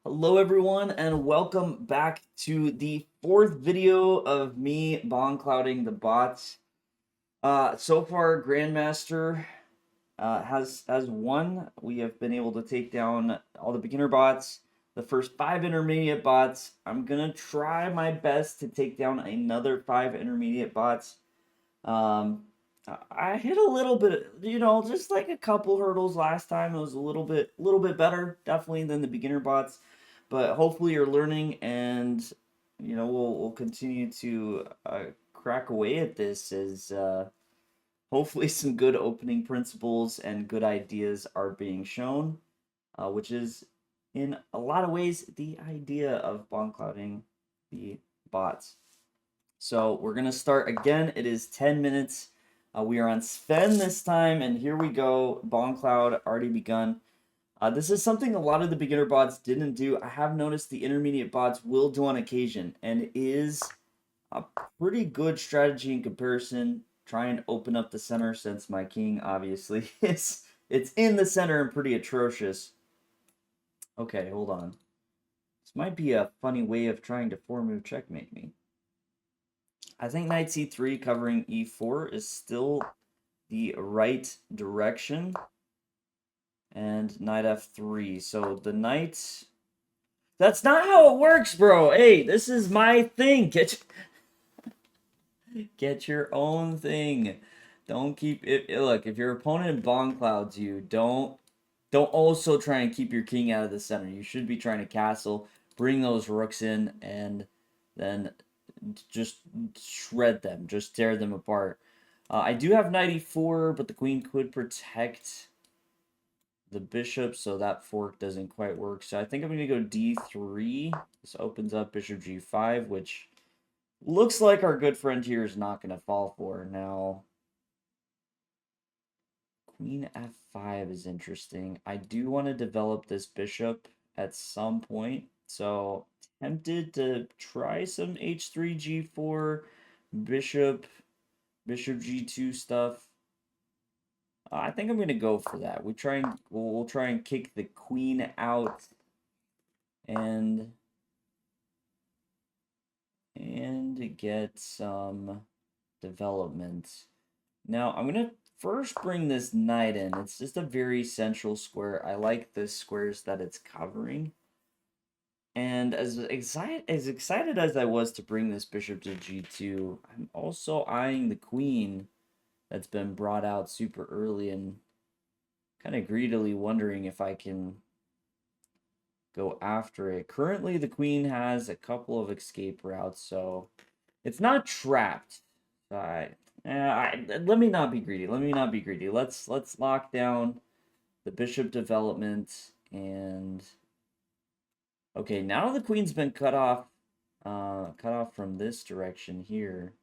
Hello everyone and welcome back to the fourth video of me BONGCLOUDing the bots. So far Grandmaster has won. We have been able to take down all the beginner bots, the first 5 intermediate bots. I'm gonna try my best to take down another 5 intermediate bots. Um, I hit a little bit, just like a couple hurdles last time. It was a little bit better, definitely than the beginner bots. But hopefully you're learning, and we'll continue to crack away at this as hopefully some good opening principles and good ideas are being shown, which is in a lot of ways the idea of bomb clouding the bots. So we're gonna start again. It is 10 minutes. We are on Sven this time, and here we go. BONGCLOUD already begun. This is something a lot of the beginner bots didn't do. I have noticed the intermediate bots will do on occasion, and it is a pretty good strategy in comparison. Try and open up the center since my king obviously is it's in the center and pretty atrocious. Okay, hold on. This might be a funny way of trying to 4-move checkmate me. I think knight c3 covering e4 is still the right direction. And knight f3. So the knight... That's not how it works, bro. Hey, this is my thing. Get your own thing. Don't keep it. Look, if your opponent BONGCLOUDs you, don't also try and keep your king out of the center. You should be trying to castle, bring those rooks in, and then just shred them, just tear them apart. I do have knight e4, but the queen could protect the bishop, so that fork doesn't quite work. So I think I'm going to go d3. This opens up bishop g5, which looks like our good friend here is not going to fall for. Now, queen f5 is interesting. I do want to develop this bishop at some point, so tempted to try some h3, g4, bishop g2 stuff. I think I'm gonna go for that. We'll try and kick the queen out and get some development. Now I'm gonna first bring this knight in. It's just a very central square. I like the squares that it's covering. And as excited as I was to bring this bishop to g2, I'm also eyeing the queen that's been brought out super early and kind of greedily wondering if I can go after it. Currently, the queen has a couple of escape routes, so it's not trapped. Let me not be greedy. Let me not be greedy. Let's lock down the bishop development and okay, now the queen's been cut off from this direction here.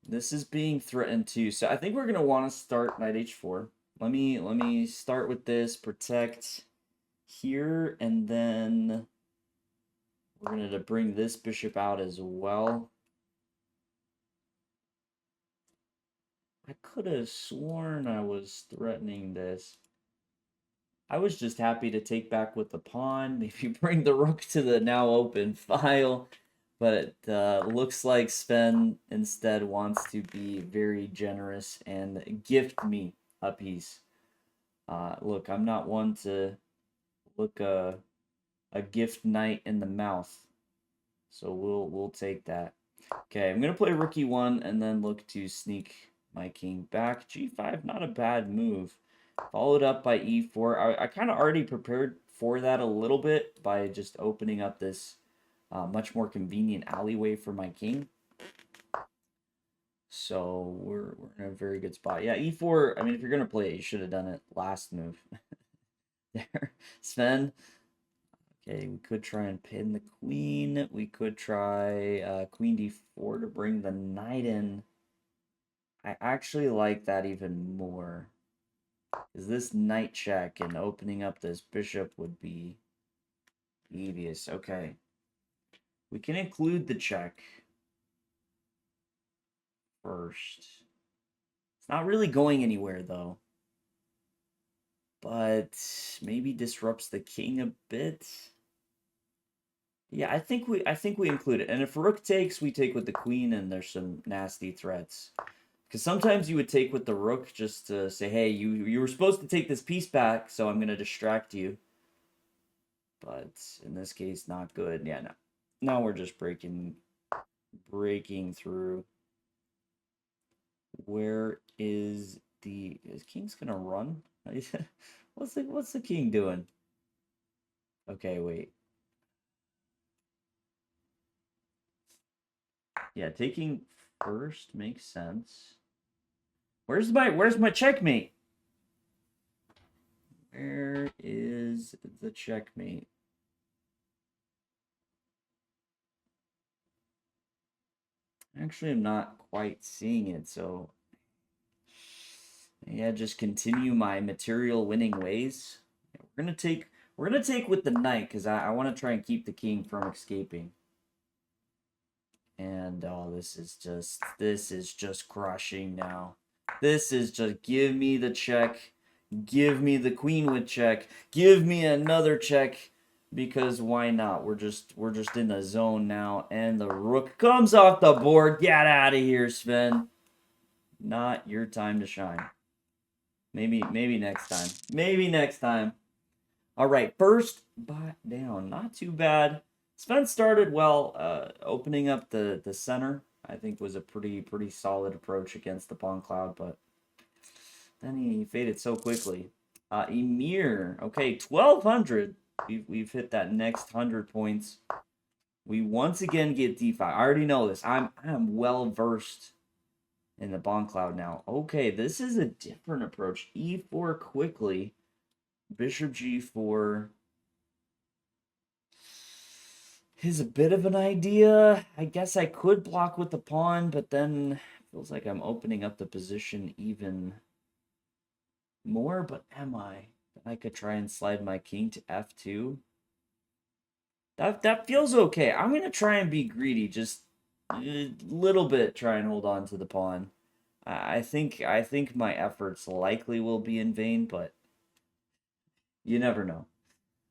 This is being threatened too. So I think we're gonna want to start knight h4. Let me start with this, protect here, and then we're gonna bring this bishop out as well. I could have sworn I was threatening this. I was just happy to take back with the pawn, maybe bring the rook to the now open file. But it looks like Sven instead wants to be very generous and gift me a piece. Look, I'm not one to look a gift knight in the mouth, so we'll take that. Okay, I'm gonna play rook e1 and then look to sneak my king back. g5, not a bad move. Followed up by e4. I kind of already prepared for that a little bit by just opening up this much more convenient alleyway for my king. So we're in a very good spot. Yeah, e4, I mean, if you're going to play it, you should have done it last move. There, Sven. Okay, we could try and pin the queen. We could try queen d4 to bring the knight in. I actually like that even more. Because this knight check and opening up this bishop would be devious. Okay. We can include the check. first. It's not really going anywhere, though. But maybe disrupts the king a bit. Yeah, I think we include it. And if rook takes, we take with the queen, and there's some nasty threats. Because sometimes you would take with the rook just to say, hey, you were supposed to take this piece back, so I'm going to distract you. But in this case, not good. Yeah, no. Now we're just breaking through. Where is king's gonna run? What's the king doing? Okay, wait. Yeah, taking first makes sense. Where's my checkmate? Where is the checkmate? Actually, I'm not quite seeing it, so yeah, just continue my material winning ways. We're gonna take with the knight because I want to try and keep the king from escaping. And oh, this is just crushing now. This is just give me the check, give me the queen with check, give me another check, because why not? We're just in the zone now, and the rook comes off the board. Get out of here, Sven. Not your time to shine. Maybe next time. Maybe next time. All right, first bot down. Not too bad. Sven started well, opening up the center. I think was a pretty solid approach against the BONGCLOUD, but then he faded so quickly. Emir, okay, 1200. We've hit that next 100 points. We once again get d5. I already know this. I'm well versed in the BONGCLOUD now. Okay, this is a different approach. e4 quickly. Bishop g4 is a bit of an idea. I guess I could block with the pawn, but then it feels like I'm opening up the position even more. But am I? I could try and slide my king to f2. That feels okay. I'm going to try and be greedy, just a little bit, try and hold on to the pawn. I think my efforts likely will be in vain, but you never know.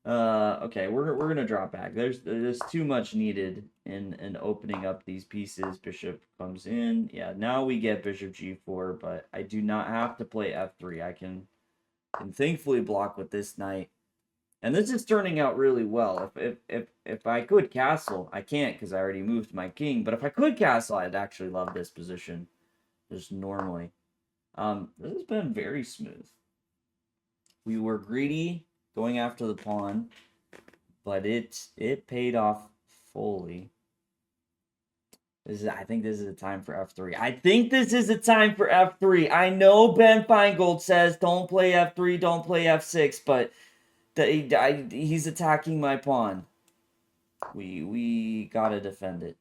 Okay, we're gonna drop back. There's too much needed in opening up these pieces. Bishop comes in. Yeah, now we get bishop g4, but I do not have to play f3. I can thankfully block with this knight. And this is turning out really well. If I could castle, I can't because I already moved my king. But if I could castle, I'd actually love this position. Just normally. This has been very smooth. We were greedy going after the pawn, but it paid off fully. I think this is a time for f3. I think this is a time for f3. I know Ben Feingold says don't play f3, don't play f6, but he's attacking my pawn. We gotta defend it.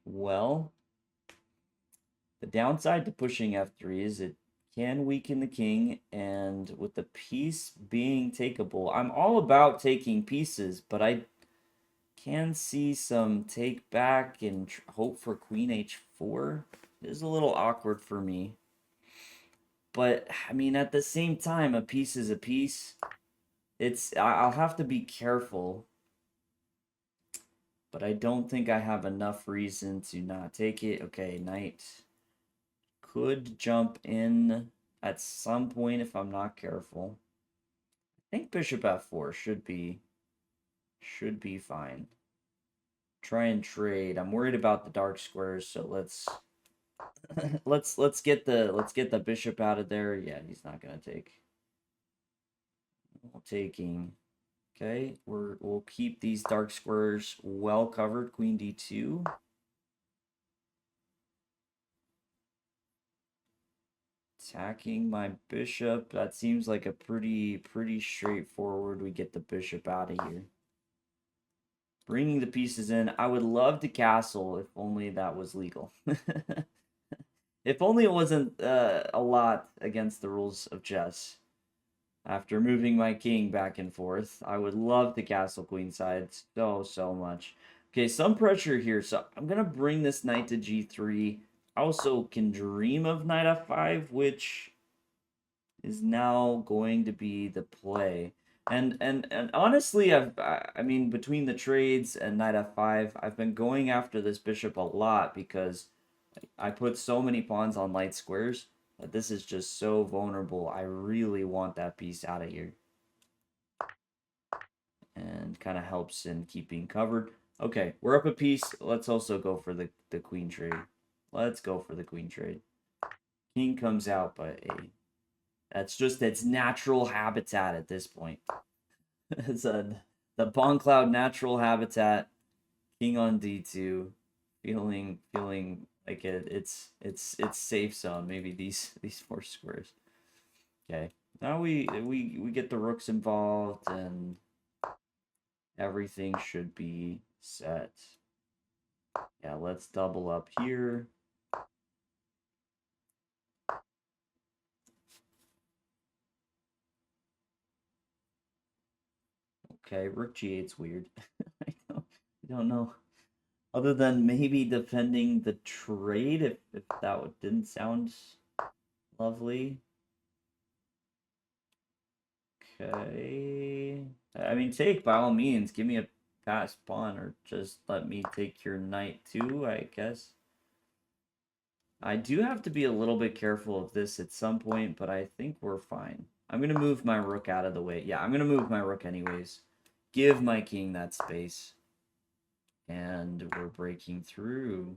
Well, the downside to pushing f3 is it can weaken the king, and with the piece being takeable, I'm all about taking pieces, but I can see some take back and hope for queen h4. It is a little awkward for me. But, I mean, at the same time, a piece is a piece. I'll have to be careful. But I don't think I have enough reason to not take it. Okay, knight could jump in at some point if I'm not careful. I think bishop f4 should be fine. Try and trade. I'm worried about the dark squares, so let's get the bishop out of there. Yeah, he's not gonna take. Taking. Okay, we'll keep these dark squares well covered. Queen d2. Attacking my bishop. That seems like a pretty straightforward. We get the bishop out of here. Bringing the pieces in. I would love to castle if only that was legal. If only it wasn't a lot against the rules of chess. after moving my king back and forth. I would love to castle queenside so much. Okay, some pressure here. So I'm going to bring this knight to g3. I also can dream of knight f5, which is now going to be the play. And honestly, I mean, between the trades and knight f5, I've been going after this bishop a lot because I put so many pawns on light squares that this is just so vulnerable. I really want that piece out of here. And kind of helps in keeping covered. Okay, we're up a piece. Let's also go for the queen trade. Let's go for the queen trade. King comes out, but hey, that's just its natural habitat at this point. It's the BONGCLOUD natural habitat. King on d2, feeling like it's safe zone. Maybe these 4 squares. Okay, now we get the rooks involved and everything should be set. Yeah, let's double up here. Okay, rook g8's weird. I don't know. Other than maybe defending the trade, if that didn't sound lovely. Okay. I mean, take by all means. Give me a pass pawn, or just let me take your knight too, I guess. I do have to be a little bit careful of this at some point, but I think we're fine. I'm going to move my rook out of the way. Yeah, I'm going to move my rook anyways. Give my king that space. And we're breaking through.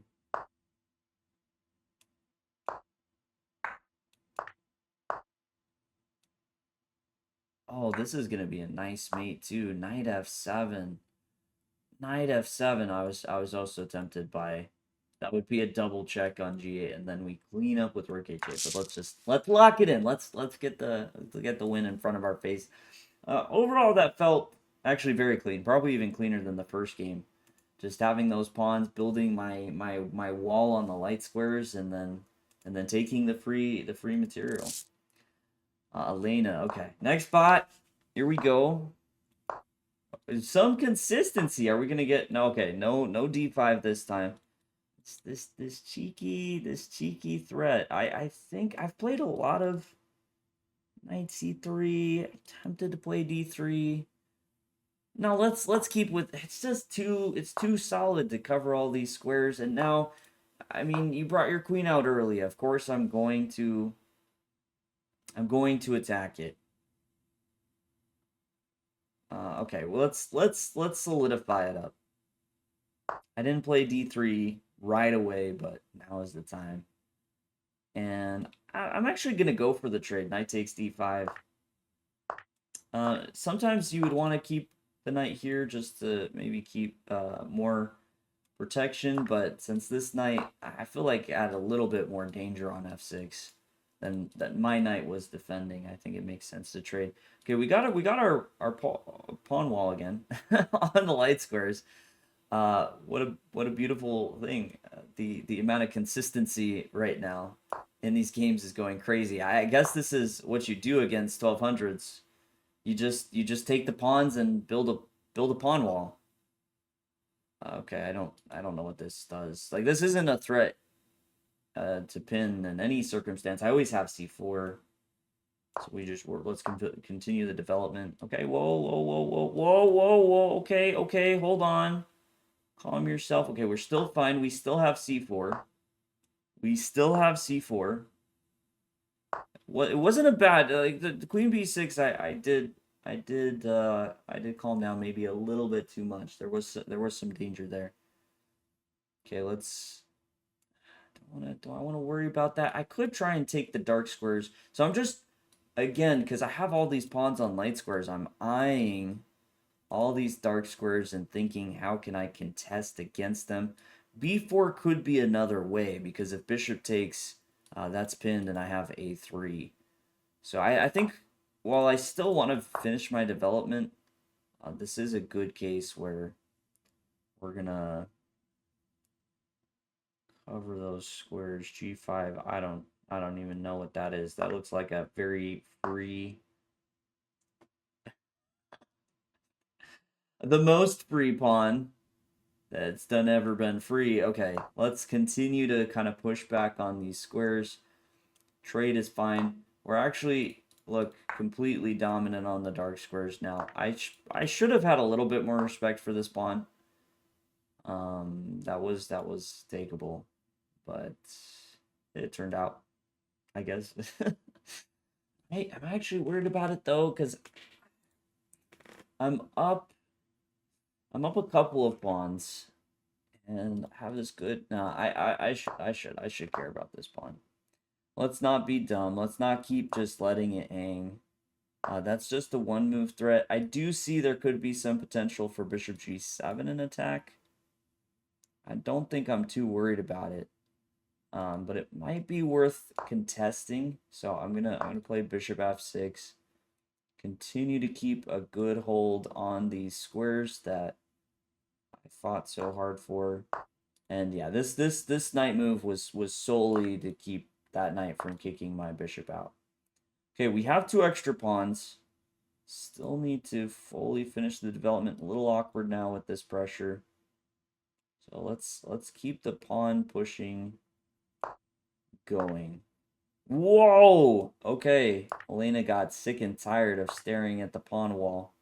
Oh, this is going to be a nice mate too. Knight f7. Knight f7. I was also tempted by that would be a double check on g8 and then we clean up with rook h8. But let's lock it in. Let's get the win in front of our face. Overall that felt actually very clean. Probably even cleaner than the first game. Just having those pawns, building my wall on the light squares and then taking the free material. Elena. Okay. Next bot. Here we go. Some consistency. Are we gonna get no? Okay, no d5 this time. It's this cheeky threat. I think I've played a lot of knight c3. Tempted to play d3. No, let's keep with. It's too solid to cover all these squares. And now, I mean, you brought your queen out early. Of course, I'm going to attack it. Okay, well let's solidify it up. I didn't play d3 right away, but now is the time. And I'm actually gonna go for the trade. Knight takes d5. Sometimes you would want to keep the knight here just to maybe keep more protection, but since this knight, I feel like add a little bit more danger on f6 than my knight was defending. I think it makes sense to trade. Okay, we got our pawn wall again on the light squares. What a beautiful thing. The amount of consistency right now in these games is going crazy. I guess this is what you do against 1200s. You just take the pawns and build a pawn wall. Okay, I don't know what this does. Like, this isn't a threat to pin in any circumstance. I always have c4. So let's continue the development. Okay, whoa. Okay, hold on. Calm yourself. Okay, we're still fine. We still have c4. We still have c4. What, it wasn't a bad like the queen b6. I did calm down maybe a little bit too much. There was some danger there. Okay, let's. Do I want to worry about that? I could try and take the dark squares. So I'm just, again, because I have all these pawns on light squares, I'm eyeing all these dark squares and thinking, how can I contest against them? b4 could be another way, because if bishop takes, that's pinned and I have a3. So I think while I still want to finish my development, this is a good case where we're going to cover those squares. g5, I don't even know what that is. That looks like a very free The most free pawn that's done ever been free. Okay, let's continue to kind of push back on these squares. Trade is fine. We're actually, look, completely dominant on the dark squares now. I should have had a little bit more respect for this pawn. That was takeable, but it turned out, I guess. Hey, I'm actually worried about it though, because I'm up a couple of pawns and have this good. No, I should care about this pawn. Let's not be dumb. Let's not keep just letting it hang. That's just a one move threat. I do see there could be some potential for bishop g7 in attack. I don't think I'm too worried about it. But it might be worth contesting. So I'm gonna play bishop f6. Continue to keep a good hold on these squares that I fought so hard for. And yeah, this knight move was solely to keep that knight from kicking my bishop out. Okay, we have 2 extra pawns. Still need to fully finish the development. A little awkward now with this pressure. So let's keep the pawn pushing going. Whoa! Okay, Elena got sick and tired of staring at the pawn wall.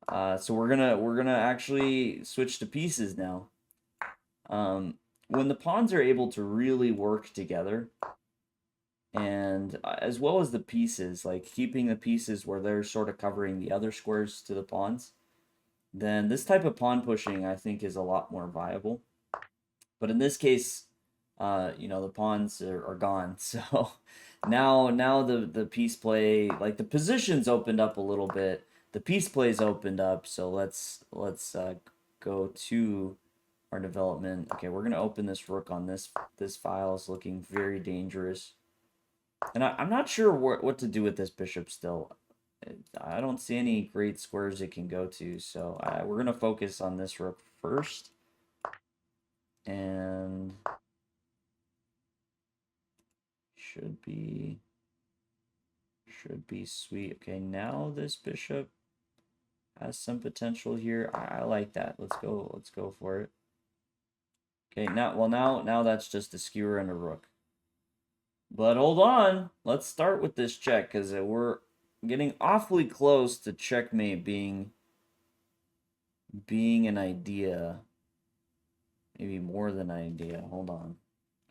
So we're gonna actually switch to pieces now. When the pawns are able to really work together, and as well as the pieces, like keeping the pieces where they're sort of covering the other squares to the pawns, then this type of pawn pushing I think is a lot more viable. But in this case, you know, the pawns are gone, so now the piece play, like the positions opened up a little bit, the piece plays opened up. So let's go to our development. Okay, we're gonna open this rook on this file. Is looking very dangerous, and I'm not sure what to do with this bishop still. I don't see any great squares it can go to, so we're gonna focus on this rook first, and should be sweet. Okay, now this bishop has some potential here. I like that. Let's go for it. Okay, now that's just a skewer and a rook. But hold on, let's start with this check, because we're getting awfully close to checkmate being an idea. Maybe more than an idea. Hold on.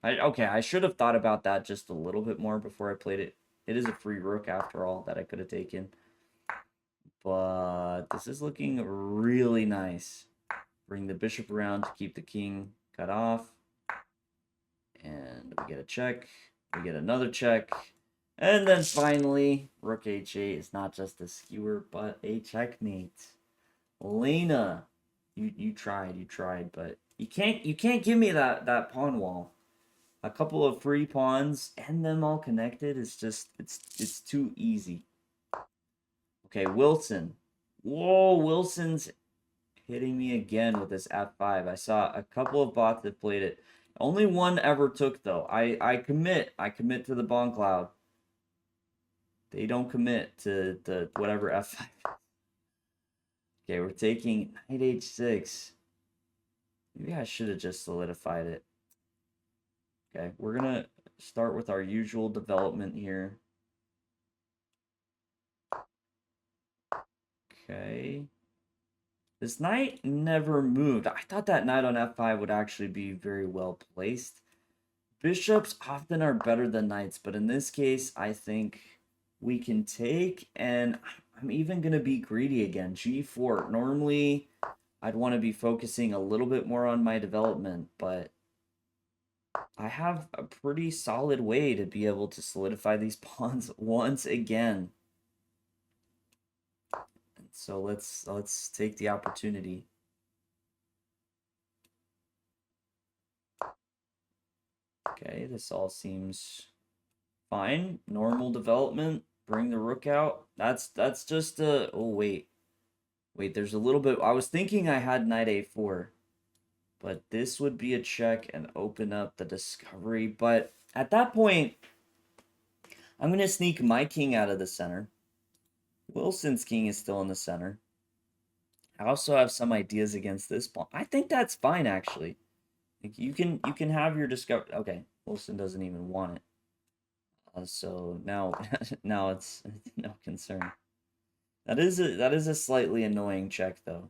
Okay, I should have thought about that just a little bit more before I played it. It is a free rook after all that I could have taken. But this is looking really nice. Bring the bishop around to keep the king cut off. And we get a check. We get another check. And then finally, rook h8 is not just a skewer, but a checkmate. Lena, you tried, but you can't give me that pawn wall. A couple of free pawns and them all connected is just it's too easy. Okay, Wilson. Whoa, Wilson's hitting me again with this f5. I saw a couple of bots that played it. Only one ever took though. I commit to the BONGCLOUD. They don't commit to the whatever f5. Okay, we're taking knight h6. Maybe I should have just solidified it. Okay, we're gonna start with our usual development here. Okay. This knight never moved. I thought that knight on f5 would actually be very well placed. Bishops often are better than knights, but in this case, I think we can take, and I'm even going to be greedy again. g4. Normally, I'd want to be focusing a little bit more on my development, but I have a pretty solid way to be able to solidify these pawns once again. So let's take the opportunity. Okay, this all seems fine. Normal development. Bring the rook out. That's just a... Oh, wait. Wait, there's a little bit... I was thinking I had knight a4. But this would be a check and open up the discovery. But at that point, I'm going to sneak my king out of the center. Wilson's king is still in the center. I also have some ideas against this pawn. I think that's fine, actually. Like, you can have your discover. Okay, Wilson doesn't even want it. So now now it's no concern. That is a slightly annoying check, though.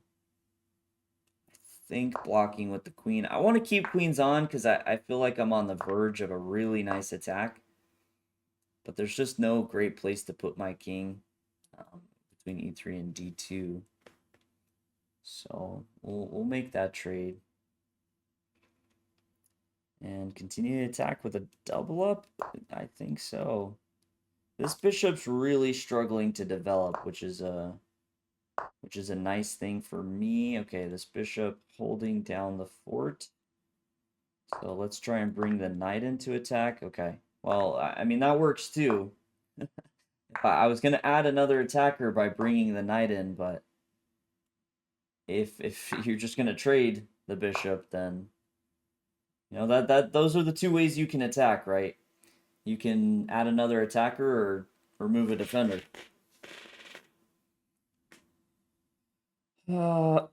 I think blocking with the queen. I want to keep queens on because I feel like I'm on the verge of a really nice attack. But there's just no great place to put my king between e3 and d2. So we'll make that trade. And continue to attack with a double up? I think so. This bishop's really struggling to develop, which is a nice thing for me. Okay, this bishop holding down the fort. So let's try and bring the knight into attack. Okay. Well, I mean, that works too. I was going to add another attacker by bringing the knight in, but if you're just going to trade the bishop, then you know that those are the two ways you can attack, right? You can add another attacker or remove a defender.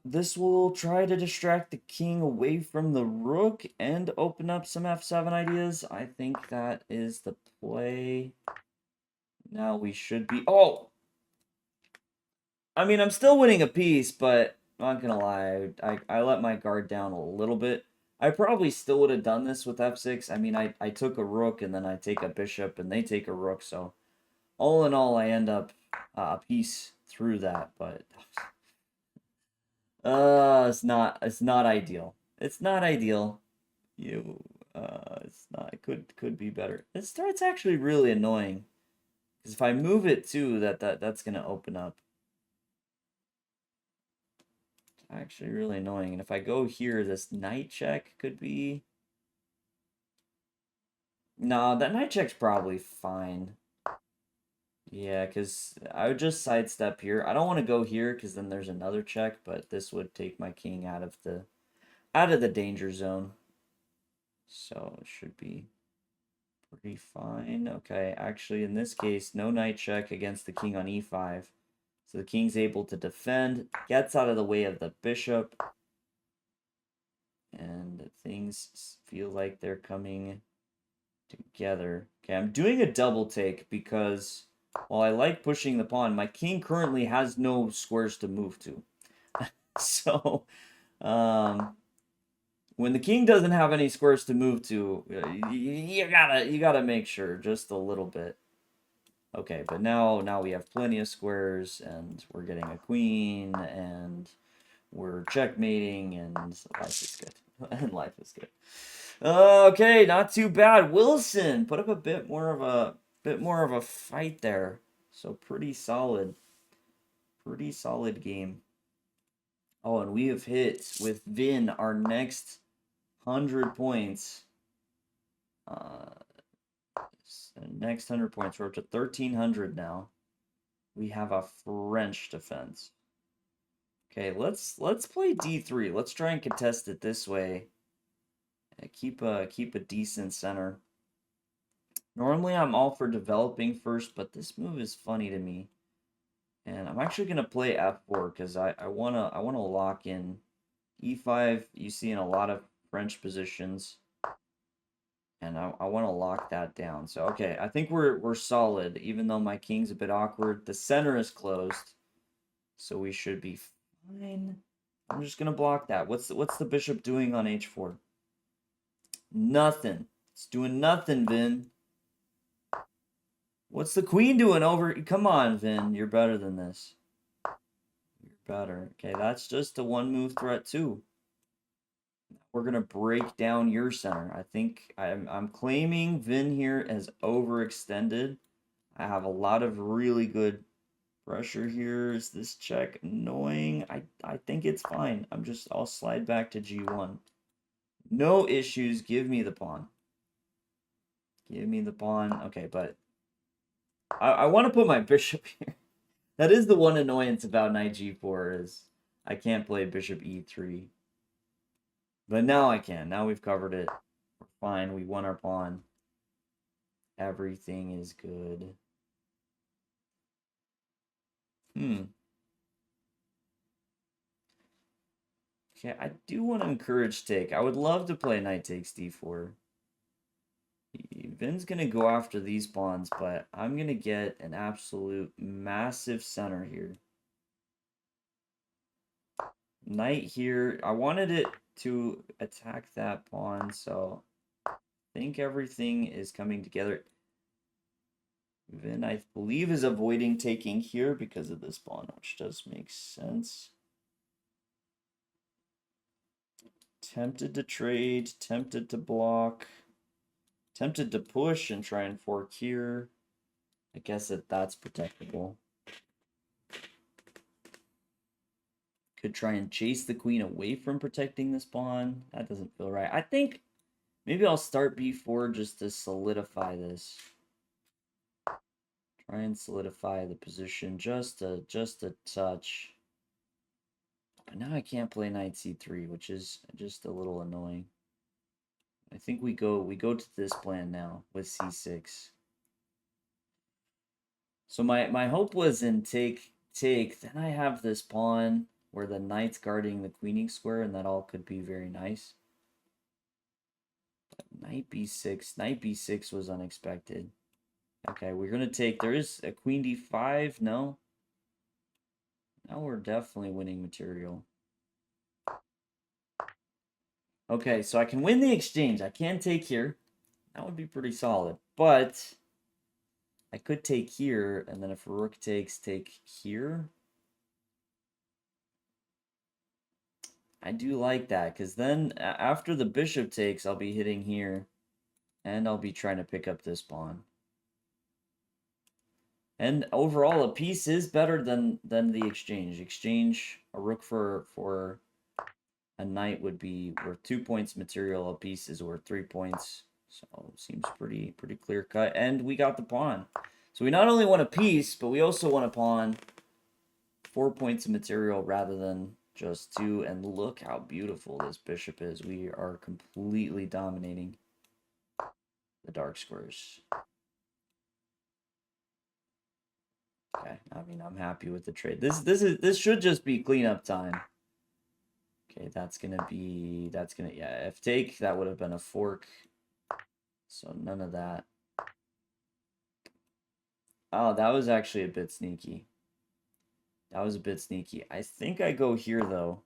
This will try to distract the king away from the rook and open up some f7 ideas. I think that is the play. Now we should be... Oh! I mean, I'm still winning a piece, but I'm not gonna lie. I let my guard down a little bit. I probably still would have done this with f6. I mean, I took a rook, and then I take a bishop, and they take a rook, so... All in all, I end up a piece through that, but... it's not ideal. It's not ideal. It's not. It could be better. It starts actually really annoying, because if I move it too, that's gonna open up. It's actually really annoying. And if I go here, this knight check could be. No, that knight check's probably fine. Yeah, because I would just sidestep here. I don't want to go here because then there's another check, but this would take my king out of the danger zone. So it should be pretty fine. Okay, actually in this case, no knight check against the king on e5. So the king's able to defend, gets out of the way of the bishop. And things feel like they're coming together. Okay, I'm doing a double take because while I like pushing the pawn, my king currently has no squares to move to. So, when the king doesn't have any squares to move to, you gotta make sure just a little bit. Okay, but now we have plenty of squares, and we're getting a queen, and we're checkmating, and life is good. And life is good. Okay, not too bad. Wilson put up a bit more of a fight there. So pretty solid. Pretty solid game. Oh, and we have hit with Vin our next 100 points. Next 100 points. We're up to 1,300 now. We have a French defense. Okay, let's play d3. Let's try and contest it this way. Keep a decent center. Normally I'm all for developing first, but this move is funny to me. And I'm actually gonna play f4 because I wanna lock in e5. You see in a lot of French positions, and I want to lock that down. So okay, I think we're solid. Even though my king's a bit awkward, the center is closed, so we should be fine. I'm just gonna block that. What's the bishop doing on h4? Nothing. It's doing nothing, Vin. What's the queen doing over? Come on, Vin. You're better than this. You're better. Okay, that's just a one move threat too. We're gonna break down your center. I think I'm claiming Vin here as overextended. I have a lot of really good pressure here. Is this check annoying? I think it's fine. I'll slide back to g1. No issues. Give me the pawn. Give me the pawn. Okay, but I want to put my bishop here. That is the one annoyance about knight g4 is I can't play bishop e3. But now I can. Now we've covered it. We're fine. We won our pawn. Everything is good. Okay, I do want to encourage take. I would love to play knight takes d4. Vin's going to go after these pawns, but I'm going to get an absolute massive center here. Knight here. I wanted it to attack that pawn, so I think everything is coming together. Vin, I believe, is avoiding taking here because of this pawn, which does make sense. Tempted to trade, tempted to block, tempted to push and try and fork here. I guess that's protectable. Could try and chase the queen away from protecting this pawn. That doesn't feel right. I think maybe I'll start b4 just to solidify this. Try and solidify the position just a touch. But now I can't play knight c3, which is just a little annoying. I think we go to this plan now with c6. So my hope was in take. Then I have this pawn where the knight's guarding the queening square, and that all could be very nice. But knight b6 was unexpected. Okay, we're gonna take. There is a queen d5. No. Now we're definitely winning material. Okay, so I can win the exchange. I can take here. That would be pretty solid. But I could take here, and then if rook takes, take here. I do like that, because then after the bishop takes, I'll be hitting here, and I'll be trying to pick up this pawn. And overall, a piece is better than the exchange. Exchange, a rook for a knight would be worth 2 points material. A piece is worth 3 points. So it seems pretty clear cut. And we got the pawn. So we not only want a piece, but we also want a pawn. 4 points of material rather than just 2. And look how beautiful this bishop is. We are completely dominating the dark squares. Okay, I mean, I'm happy with the trade. This should just be cleanup time. Okay, yeah, if take, that would have been a fork. So none of that. Oh, that was actually a bit sneaky. That was a bit sneaky. I think I go here, though.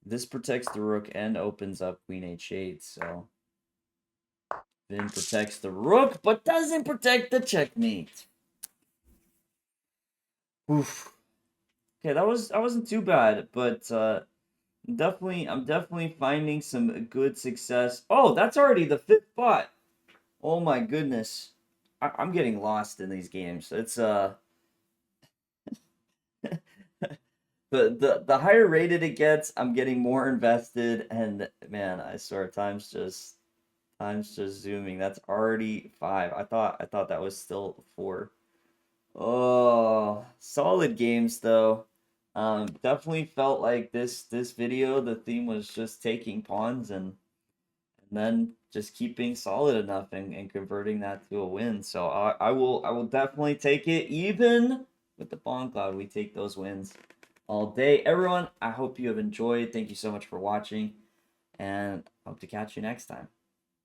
This protects the rook and opens up queen h8, so... Then protects the rook, but doesn't protect the checkmate. Oof. Okay, that wasn't too bad, but I'm definitely finding some good success. Oh, that's already the 5th bot. Oh my goodness. I'm getting lost in these games. It's the higher rated it gets, I'm getting more invested, and man, I swear time's just zooming. That's already 5. I thought that was still 4. Oh, solid games though. Definitely felt like this video, the theme was just taking pawns and then just keeping solid enough and converting that to a win. So I will definitely take it. Even with the BONGCLOUD, we take those wins all day. Everyone, I hope you have enjoyed. Thank you so much for watching, and hope to catch you next time.